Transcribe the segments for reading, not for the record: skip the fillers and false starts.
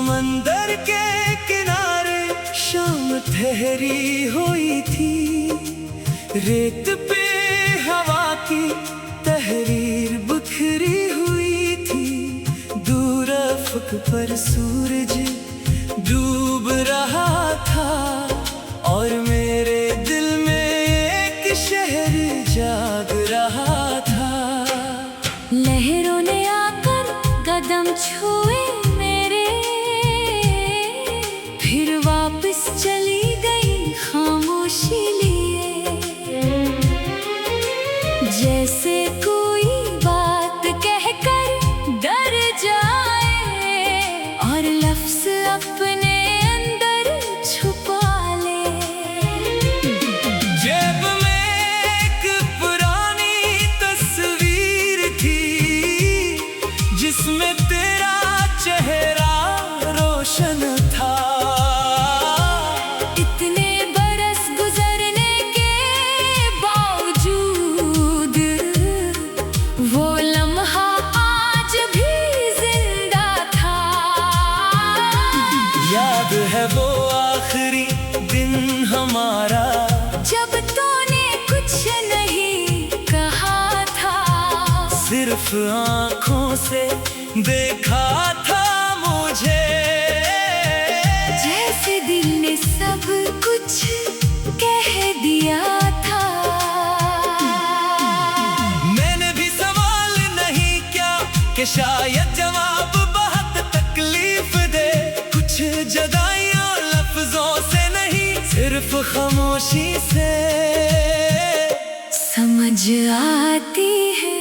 समंदर के किनारे शाम ठहरी हुई थी, रेत पे हवा की तहरीर बिखरी हुई थी। दूर अफक पर सूरज डूब रहा था और मेरे दिल में एक शहर जाग रहा था। लहरों ने आकर कदम छुए मेरे, फिर वापस चली गई खामोशी लिए। जैसे कोई बात कहकर डर जाए और लफ्ज़ अपने अंदर छुपा ले। जेब में एक पुरानी तस्वीर थी जिसमें तेरा चेहरा रोशन था। इतने बरस गुजरने के बावजूद वो लम्हा आज भी जिंदा था। याद है वो आखिरी दिन हमारा जब तूने कुछ नहीं कहा था, सिर्फ आँखों से देखा था मुझे। जैसे दिल ने सब कुछ कह दिया था। मैंने भी सवाल नहीं किया कि शायद जवाब बहुत तकलीफ दे। कुछ जदाइयाँ लफ्जों से नहीं, सिर्फ खामोशी से समझ आती है।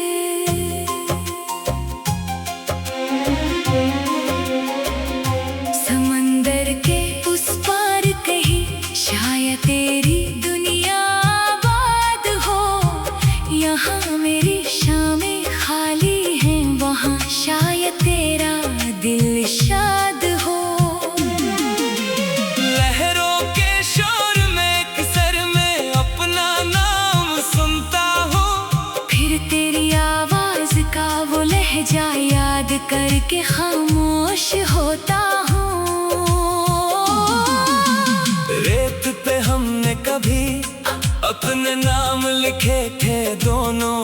समंदर के उस पार कहीं शायद तेरी दुनिया आबाद हो। यहाँ मेरी शामें खाली हैं, वहाँ शायद तेरा दिल शाद हो। लहरों के शोर में किसर में अपना नाम सुनता हूँ। फिर तेरी आवाज का वो लहजा याद करके खामोश होता हूँ। रेत पे हमने कभी अपने नाम लिखे थे दोनों।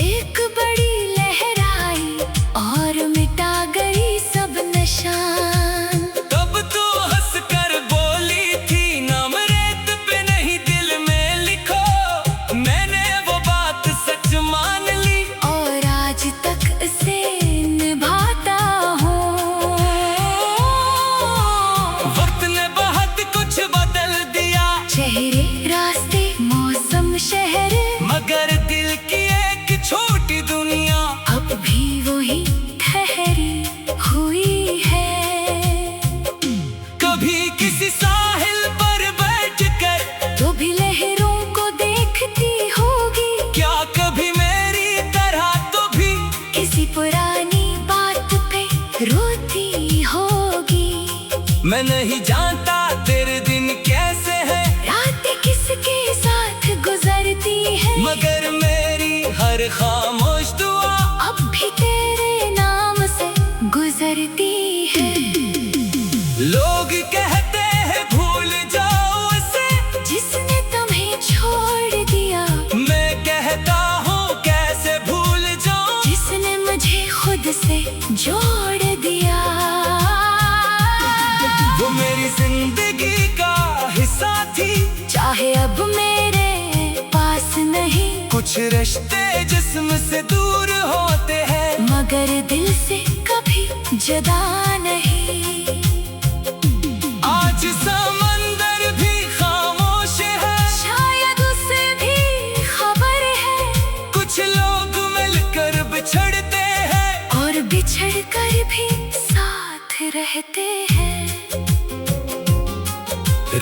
एक बड़ी लहर आई और मिटा गई सब निशान। तब तू हंस कर बोली थी, नाम रेत पे नहीं दिल में लिखो। मैंने वो बात सच मान ली और आज तक इसे निभाता हूँ। वक्त ने बहुत कुछ बदल दिया, चेहरे, रास्ते, मौसम, शहर, मगर दिल की एक छोटी दुनिया अब भी वही ठहरी हुई है। कभी किसी साहिल पर बैठकर तो भी लहरों को देखती होगी। क्या कभी मेरी तरह तो भी किसी पुरानी बात पे रोती होगी। मैं नहीं जानता तेरे दिन कैसे हैं, रातें किसके साथ गुजरती है, मगर मेरी हर खामोश दुआ अब भी तेरे नाम से गुजरती है। लोग कहते हैं भूल जाओ उसे जिसने तुम्हें छोड़ दिया, मैं कहता हूँ कैसे भूल जाऊं जिसने मुझे खुद से जोड़ दिया। वो मेरी जिंदगी का हिस्सा थी, चाहे अब मेरे पास नहीं, कुछ रिश्ते जिस्म से दूर होते हैं, मगर दिल से कभी जुदा नहीं। आज समंदर भी खामोश है, शायद उसे भी खबर है। कुछ लोग मिलकर बिछड़ते हैं और बिछड़ कर भी साथ रहते हैं।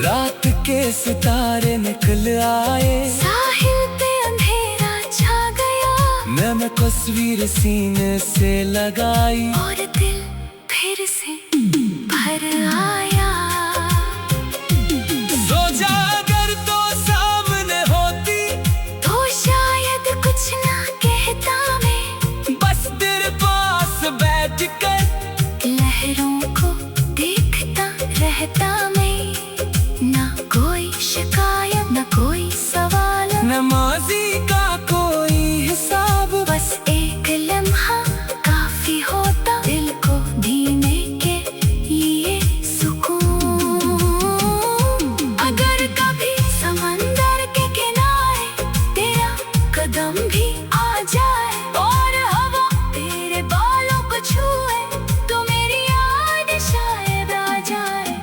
रात के सितारे निकल आए, साहिल पे अंधेरा छा गया, मैंने तस्वीर सीने से लगाई और दिल फिर से भर आया। सोचा अगर तो सामने होती तो शायद कुछ ना कहता मैं, बस तेरे पास बैठ कर लहरों को देखता रहता मैं, ना कोई शिकायत ना कोई सवाल, न माजी का कोई हिसाब, बस एक लम्हा काफी होता दिल को जीने के लिए सुकून। अगर कभी समंदर के किनारे तेरा कदम भी आ जाए और हवा तेरे बालों को छुए, तो मेरी याद शायद आ जाए।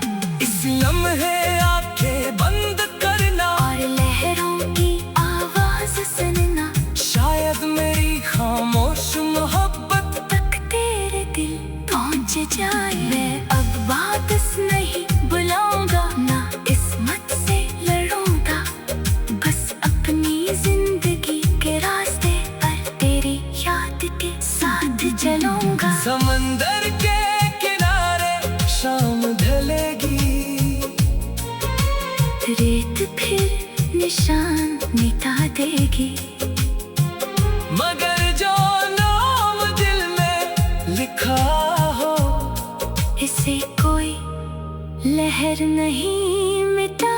इस लम्हे आंखें बंद करना और लहरों की आवाज सुनना, शायद मेरी खामोश मोहब्बत तक तेरे दिल पहुंच जाए। मैं अब वापस नहीं बुलाऊंगा, ना किस्मत से लड़ूंगा, बस अपनी जिंदगी के रास्ते पर तेरी याद के साथ चलूंगा। समंदर के किनारे शाम ढलेगी, रेत फिर निशान मिटा देगी, मगर जो नाम दिल में लिखा हो, इसे कोई लहर नहीं मिटा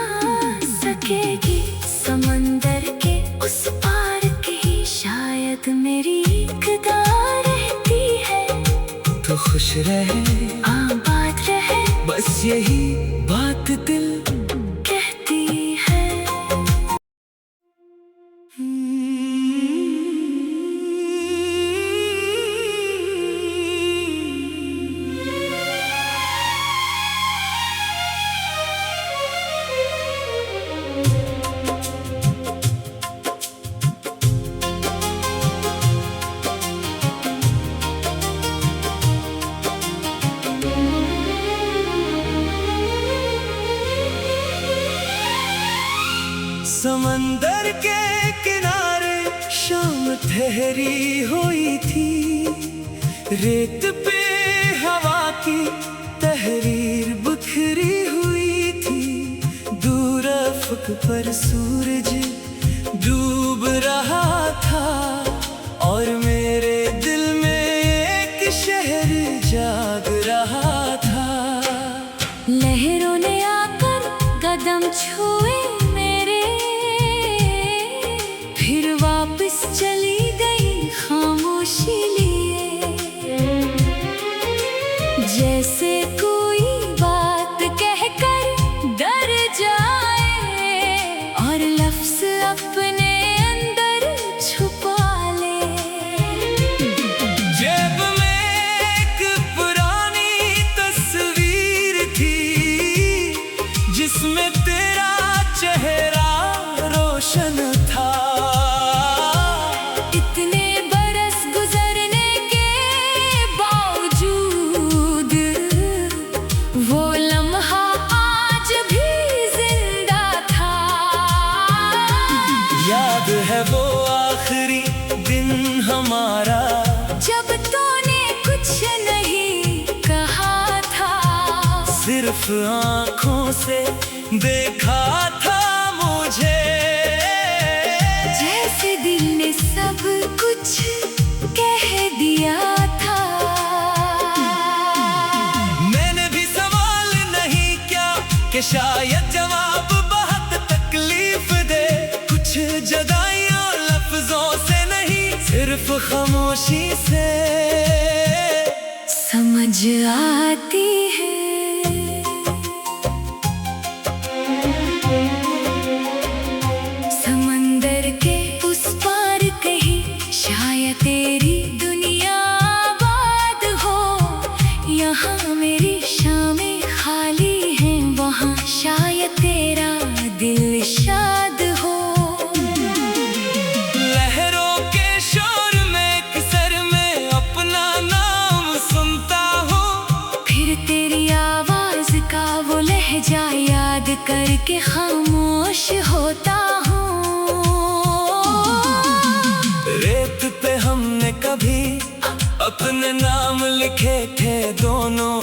सकेगी। समंदर के उस पार कहीं शायद मेरी कदा रहती है, तो खुश रहे आबाद रहे, बस यही बात दिल कहती है। समंदर के किनारे शाम ठहरी हुई थी, रेत पे हवा की तहरीर बिखरी हुई थी, दूर अफक पर सूरज डूब रहा था, और मेरे दिल में एक शहर जाग रहा था। लहरों ने आकर कदम छुए मेरे, फिर वापस चली गई खामोशी लिए, जैसे कोई बात कहकर डर जाए और लफ्ज अपने अंदर छुपा ले। जेब में एक पुरानी तस्वीर थी, जिसमें तेरा चेहरा रोशन था। इतने बरस गुजरने के बावजूद वो लम्हा आज भी जिंदा था। याद है वो आखिरी दिन हमारा, जब तूने कुछ नहीं कहा था, सिर्फ आंखों से देखा था मुझे, जैसे दिल ने सब कुछ कह दिया था। मैंने भी सवाल नहीं किया कि शायद जवाब बहुत तकलीफ दे, कुछ जदाइयों लफ्जों से नहीं, सिर्फ खामोशी से समझ आती है। समंदर के उस पार कहीं शायद तेरी दुनिया आबाद हो, यहाँ मेरी शामें खाली हैं, वहाँ शायद तेरा दिल शाद हो। लहरों के शोर में एक सर में अपना नाम सुनता हूँ, फिर तेरी आवाज का वो लहजा याद करके खामोश होता हूँ। रेत पे हमने कभी अपने नाम लिखे थे दोनों,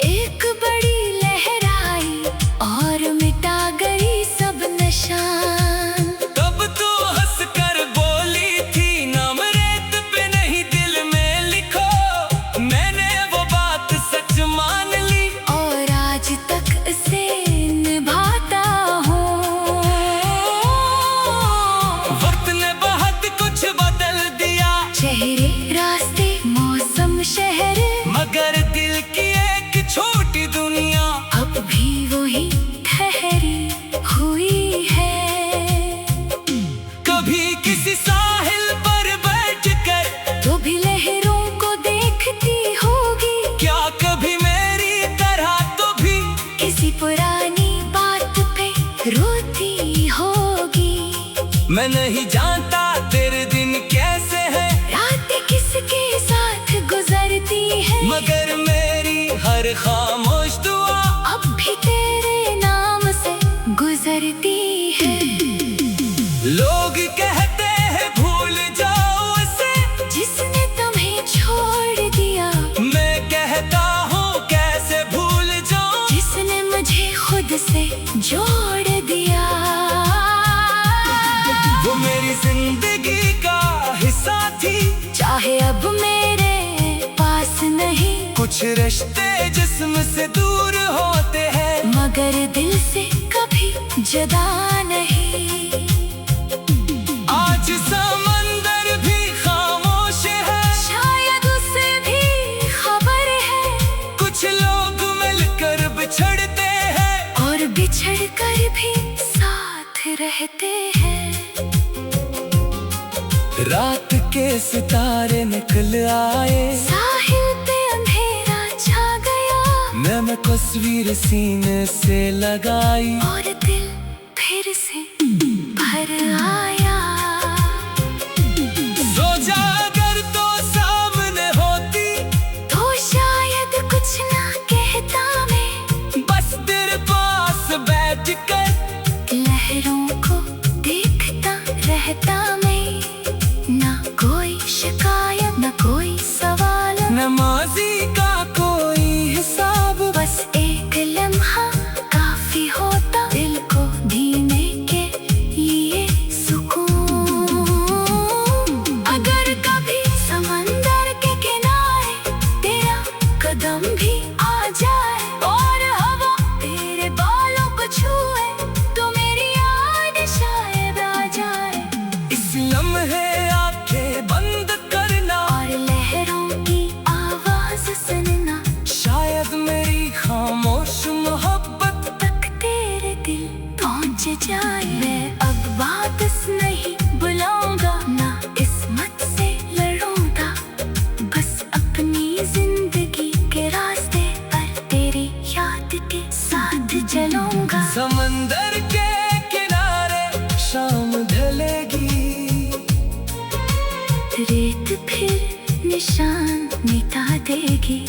एक बड़ी लहर आई और मिटा गई सब निशान। तब तो हंस कर बोली थी, नाम रेत पे नहीं दिल में लिखो, मैंने वो बात सच मान मैं नहीं जानता तेरे दिन कैसे हैं, रात किसके साथ गुजरती है, मगर मेरी हर खामोश दुआ अब भी तेरे नाम से गुजरती है। लोग कहते हैं भूल जाओ उसे जिसने तुम्हें छोड़ दिया, मैं कहता हूँ कैसे भूल जाऊं, जिसने मुझे खुद से जोड़ दिया। वो मेरी जिंदगी का हिस्सा थी, चाहे अब मेरे पास नहीं, कुछ रिश्ते जिस्म से दूर होते हैं, मगर दिल से कभी जुदा नहीं। आज समंदर भी खामोश है, शायद उसे भी खबर है, कुछ लोग मिलकर बिछड़ते हैं, और बिछड़ कर भी साथ रहते हैं। रात के सितारे निकल आए, साहिल पे अंधेरा छा गया, मैं तस्वीर सीने से लगाई, और दिल फिर से भर आया। सोचा अगर तो सामने होती, तो शायद कुछ ना कहता मैं, बस तेरे पास बैठ कर लहरों को देखता रहता मैं। ना कोई शिकायत, ना कोई सवाल, न माजी का कोई हिसाब, बस एक लम्हा काफी होता दिल को जीने के लिए सुकून। अगर कभी समंदर के किनारे तेरा कदम भी आ जाए, और हवा तेरे बालों को छुए, तो मेरी याद शायद आ जाए। इस लम्हे आंखें बंद करना, और लहरों की आवाज सुनना, शायद मेरी खामोश मोहब्बत तक तेरे दिल पहुंच जाए। मैं अब वापस नहीं बुलाऊंगा, ना किस्मत से लड़ूंगा, बस अपनी जिंदगी के रास्ते पर तेरी याद के साथ चलूंगा। समंदर के किनारे शाम ढलेगी, रेत फिर निशान मिटा देगी,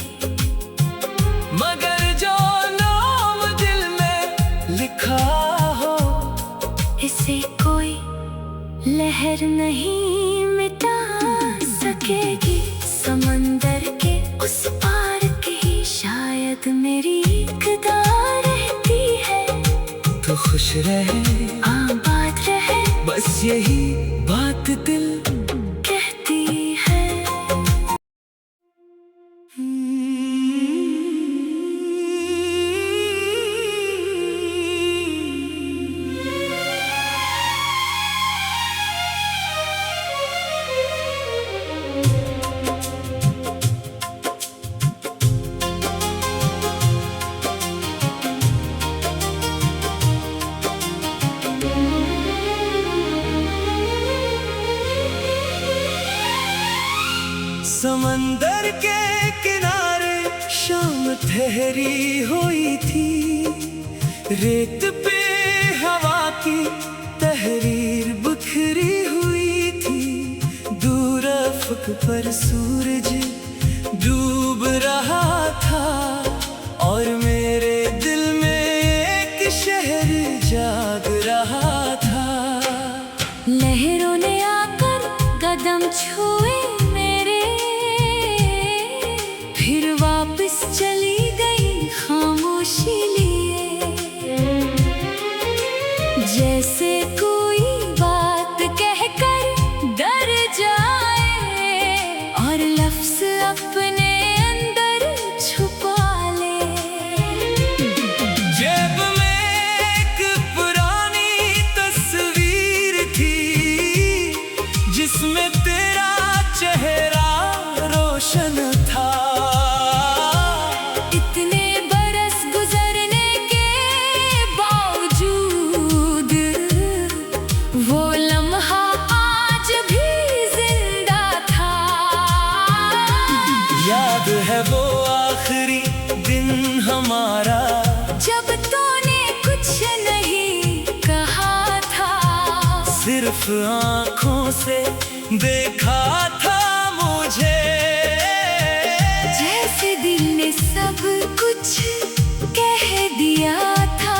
मगर जो नाम दिल में लिखा हो, इसे कोई लहर नहीं मिटा सकेगी। समंदर के उस पार की शायद मेरी कदा रहती है, तो खुश रहे आबाद रहे, बस यही बात दिल कहती है। समंदर के किनारे शाम ठहरी हुई थी, रेत पे हवा की तहरीर बिखरी हुई थी, दूर अफक पर सूरज डूब रहा था, और मेरे दिल में एक शहर जाग रहा था। लहरों ने आकर कदम छुए मेरे, फिर वापस चली गई खामोशी लिए, जैसे कोई बात कहकर डर जाए, और लफ्ज सिर्फ आंखों से देखा था मुझे, जैसे दिल ने सब कुछ कह दिया था।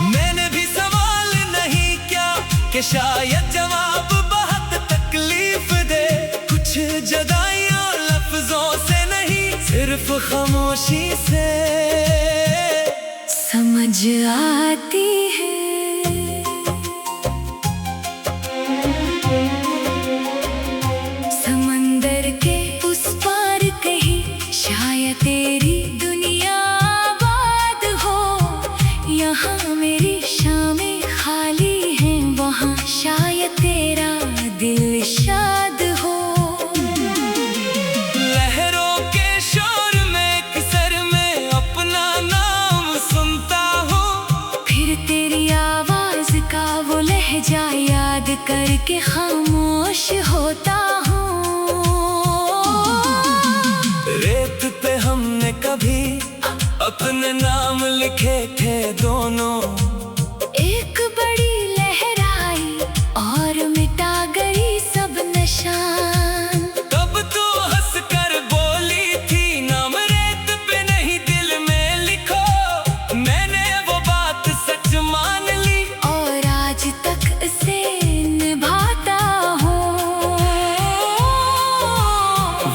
मैंने भी सवाल नहीं किया कि शायद जवाब बहुत तकलीफ दे। कुछ जदाइयाँ लफ्जों से नहीं, सिर्फ खामोशी से समझ आती है। समंदर के उस पार कहीं शायद तेरी दुनिया आबाद हो। यहाँ मेरी शामें खाली हैं, वहाँ शायद तेरा दिल शाद हो। लहरों के शोर में किसर में अपना नाम सुनता हूँ, फिर तेरी आवाज का वो लहजा याद करके खामोश होता हूँ। रेत पे हमने कभी अपने नाम लिखे थे दोनों, एक बड़ी लहर आई और मिटा गई सब निशान। तब तो हंस कर बोली थी नाम रेत पे नहीं दिल में लिखो। मैंने वो बात सच मान ली और आज तक इसे निभाता हूँ।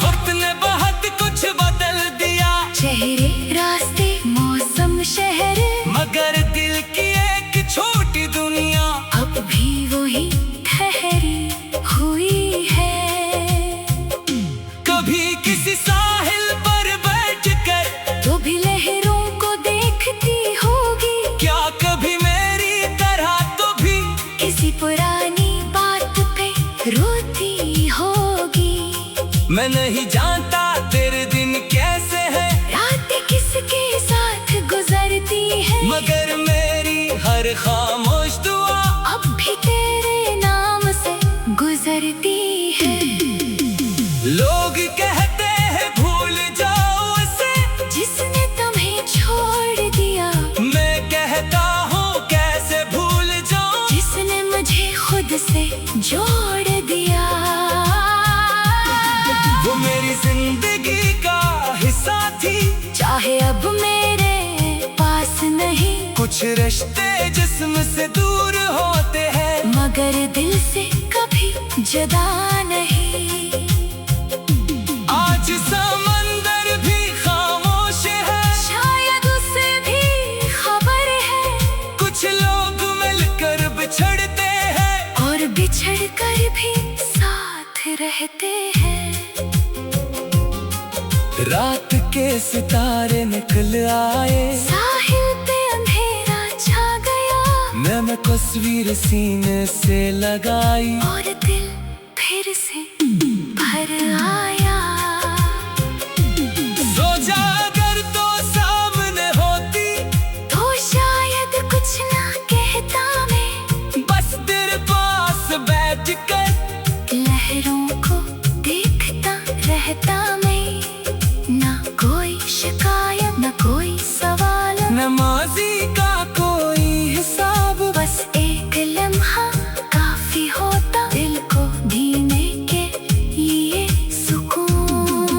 वक्त ने बहुत कुछ बदल दिया, चेहरे रास्ते मौसम शहर, मगर दिल की एक छोटी दुनिया अब भी वही ठहरी हुई है। कभी किसी साहिल पर बैठकर तो भी लहरों को देखती होगी, क्या कभी मेरी तरह तो भी किसी पुरानी बात पे रोती होगी। मैं नहीं जानता तेरे दिन कैसे हैं, रातें किसके साथ गुजरती है, मगर मेरी हर खामोश दुआ अब भी तेरे नाम से गुजरती है। लोग कहते हैं भूल जाओ उसे जिसने तुम्हें छोड़ दिया, मैं कहता हूँ कैसे भूल जाऊं जिसने मुझे खुद से जोड़ दिया। वो मेरी जिंदगी का हिस्सा थी, चाहे अब मेरे पास नहीं, कुछ रिश्ते जिस्म से दूर होते हैं, मगर दिल से कभी जुदा नहीं। आज समंदर भी खामोश है, शायद उसे भी खबर है, कुछ लोग मिलकर बिछड़ते हैं और बिछड़ कर भी साथ रहते हैं। रात के सितारे निकल आए, साहिल पे अंधेरा छा गया, मैं तस्वीर सीने से लगाई और दिल फिर से भर आया। सोचा अगर तो सामने होती, तो शायद कुछ ना कहता मैं, बस तेरे पास बैठ कर लहरों को देखता रहता मैं। ना कोई शिकायत ना कोई सवाल, न माजी का कोई हिसाब, बस एक लम्हा काफी होता दिल को जीने के लिए सुकून।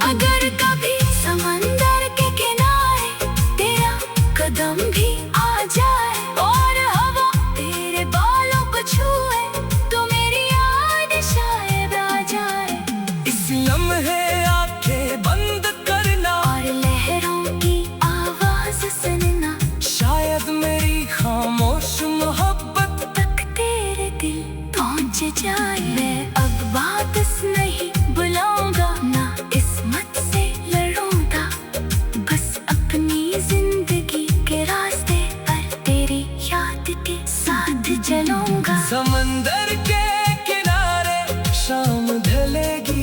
अगर कभी समंदर के किनारे तेरा कदम भी आ जाए और हवा तेरे बालों को छुए, तो मेरी याद शायद आ जाए। इस लम्हे आंखें बंद करना और लहरों की आवाज सुनना, शायद मेरी खामोश मोहब्बत तक तेरे दिल पहुंच जाए। मैं अब वापस नहीं बुलाऊंगा, ना किस्मत से लड़ूंगा, बस अपनी जिंदगी के रास्ते पर तेरी याद के साथ चलूंगा। समंदर के किनारे शाम ढलेगी,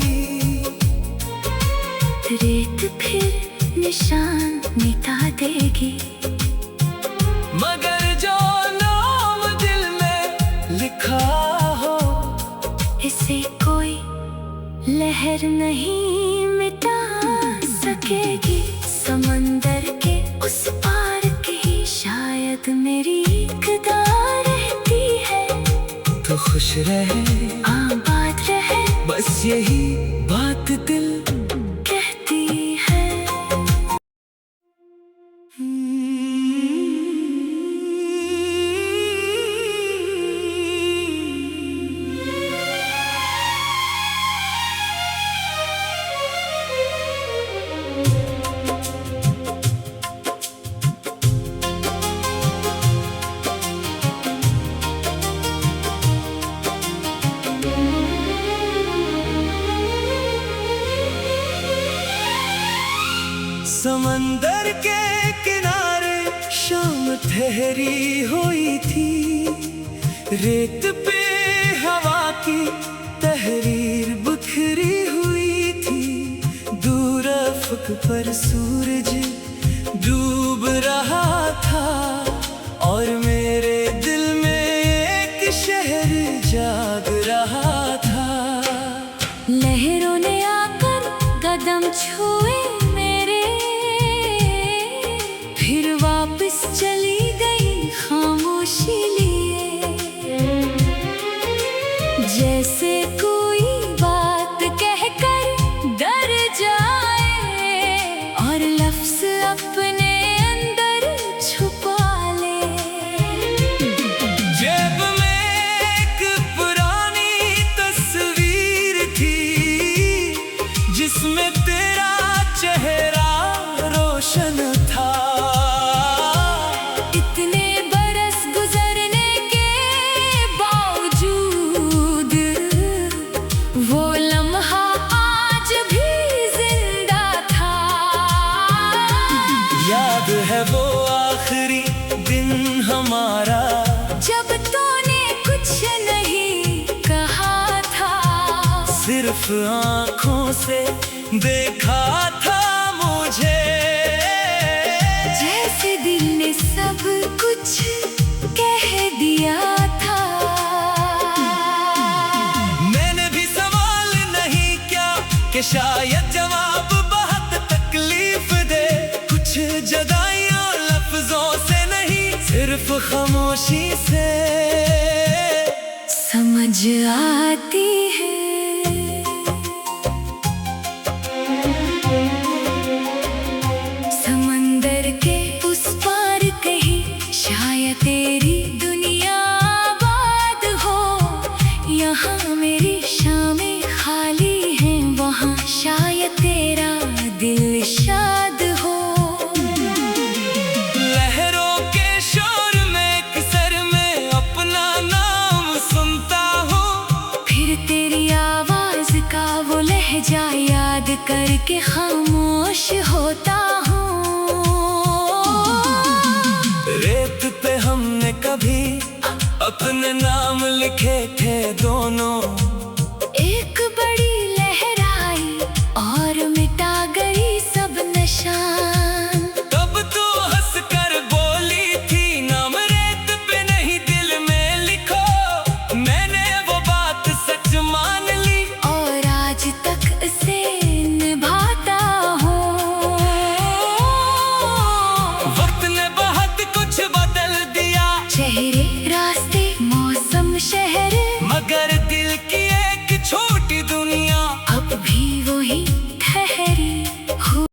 रेत फिर निशान मिटा देगी, मगर जो नाम दिल में लिखा हो, इसे कोई लहर नहीं मिटा सकेगी। समंदर के उस पार की शायद मेरी एक खुश रहे, आबाद रहे, बस यही बात दिल कहती है। समंदर के किनारे शाम ठहरी हुई थी, रेत पे हवा की तहरीर बिखरी हुई थी। दूर अफक पर सूरज डूब रहा था और मेरे दिल में एक शहर जाग रहा था। लहरों ने आकर कदम छुए मेरे, फिर वापस चली गई खामोशी लिए। जैसे कोई बात कहकर डर जाए और लफ्ज़ अपने अंदर छुपा ले। जेब में एक पुरानी तस्वीर थी, जिसमें तेरा चेहरा रोशन था। इतने बरस गुजरने के बावजूद वो लम्हा आज भी जिंदा था। याद है वो आखिरी दिन हमारा, जब तूने कुछ नहीं कहा था, सिर्फ आँखों से देखा था मुझे। जैसे दिल ने सब कुछ कह दिया था। मैंने भी सवाल नहीं किया कि शायद जवाब बहुत तकलीफ दे। कुछ जदाइयाँ लफ्जों से नहीं, सिर्फ खामोशी से समझ आती है। समंदर के उस पार कहीं शायद तेरी दुनिया आबाद हो। यहाँ मेरी शामें खाली हैं, वहाँ शायद तेरा दिल शाद हो। लहरों के शोर में किसर में अपना नाम सुनता हूँ, फिर तेरी आवाज का वो लहजा याद करके खामोश होता हूँ। रेत पे हमने कभी अपने नाम लिखे थे दोनों,